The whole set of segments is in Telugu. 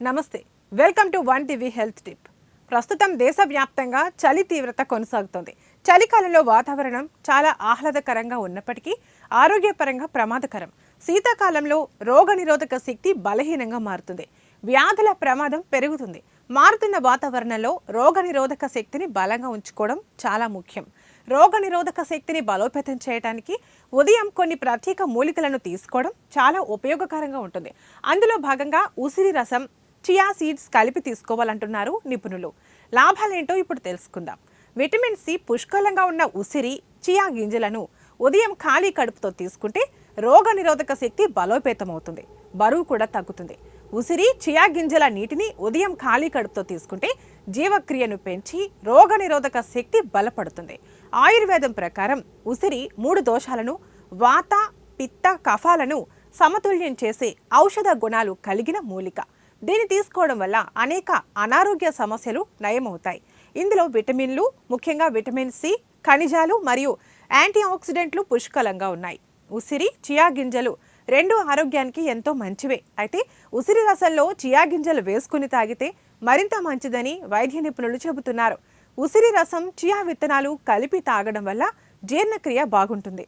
నమస్తే, welcome to one TV health tip. ప్రస్తుతం దేశవ్యాప్తంగా చలి తీవ్రత కొనసాగుతోంది. చలికాలంలో వాతావరణం చాలా ఆహ్లాదకరంగా ఉన్నప్పటికీ ఆరోగ్యపరంగా ప్రమాదకరం. శీతాకాలంలో రోగనిరోధక శక్తి బలహీనంగా మారుతుంది, వ్యాధుల ప్రమాదం పెరుగుతుంది. మారుతున్న వాతావరణంలో రోగనిరోధక శక్తిని బలంగా ఉంచుకోవడం చాలా ముఖ్యం. రోగనిరోధక శక్తిని బలోపేతం చేయడానికి ఉదయం కొన్ని ప్రత్యేక మూలికలను తీసుకోవడం చాలా ఉపయోగకరంగా ఉంటుంది. అందులో భాగంగా ఉసిరి రసం, చియా సీడ్స్ కలిపి తీసుకోవాలంటున్నారు నిపుణులు. లాభాలేంటో ఇప్పుడు తెలుసుకుందాం. విటమిన్ సి పుష్కలంగా ఉన్న ఉసిరి, చియా గింజలను ఉదయం ఖాళీ కడుపుతో తీసుకుంటే రోగనిరోధక శక్తి బలోపేతమవుతుంది, బరువు కూడా తగ్గుతుంది. ఉసిరి, చియా గింజల నీటిని ఉదయం ఖాళీ కడుపుతో తీసుకుంటే జీవక్రియను పెంచి రోగనిరోధక శక్తి బలపడుతుంది. ఆయుర్వేదం ప్రకారం ఉసిరి 3 దోషాలను, వాత, పిత్త, కఫాలను సమతుల్యం చేసే ఔషధ గుణాలు కలిగిన మూలిక. దీన్ని తీసుకోవడం వల్ల అనేక అనారోగ్య సమస్యలు నయమవుతాయి. ఇందులో విటమిన్లు, ముఖ్యంగా విటమిన్ సి, ఖనిజాలు మరియు యాంటీ ఆక్సిడెంట్లు పుష్కలంగా ఉన్నాయి. ఉసిరి, చియా గింజలు రెండు ఆరోగ్యానికి ఎంతో మంచివే. అయితే ఉసిరి రసంలో చియా గింజలు వేసుకుని తాగితే మరింత మంచిదని వైద్య నిపుణులు చెబుతున్నారు. ఉసిరి రసం, చియా విత్తనాలు కలిపి తాగడం వల్ల జీర్ణక్రియ బాగుంటుంది.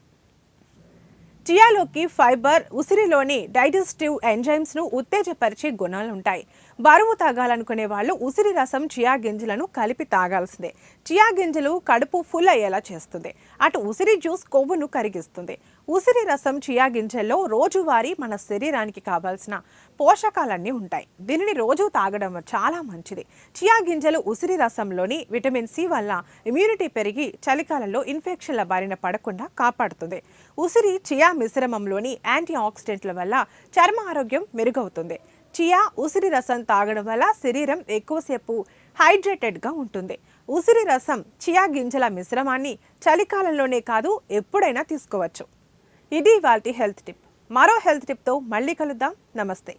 చియాలోకి ఫైబర్, ఉసిరిలోని డైజెస్టివ్ ఎంజైమ్స్ను ఉత్తేజపరిచే గుణాలు ఉంటాయి. బరువు తాగాలనుకునే వాళ్ళు ఉసిరి రసం, చియా గింజలను కలిపి తాగాల్సిందే. చియా గింజలు కడుపు ఫుల్ అయ్యేలా చేస్తుంది. అటు ఉసిరి జ్యూస్ కొవ్వును కరిగిస్తుంది. ఉసిరి రసం, చియా గింజల్లో రోజువారీ మన శరీరానికి కావాల్సిన పోషకాలన్నీ ఉంటాయి. దీనిని రోజు తాగడం చాలా మంచిది. చియా గింజలు, ఉసిరి రసంలోని విటమిన్ సి వల్ల ఇమ్యూనిటీ పెరిగి చలికాలంలో ఇన్ఫెక్షన్ల బారిన పడకుండా కాపాడుతుంది. ఉసిరి, చియా మిశ్రమంలోని యాంటీ ఆక్సిడెంట్ల వల్ల చర్మ ఆరోగ్యం మెరుగవుతుంది. చియా, ఉసిరి రసం తాగడం వల్ల శరీరం ఎక్కువసేపు హైడ్రేటెడ్గా ఉంటుంది. ఉసిరి రసం, చియా గింజల మిశ్రమాన్ని చలికాలంలోనే కాదు ఎప్పుడైనా తీసుకోవచ్చు. ఇది ఇవాల్టి హెల్త్ టిప్. మరో హెల్త్ టిప్తో మళ్ళీ కలుద్దాం. నమస్తే.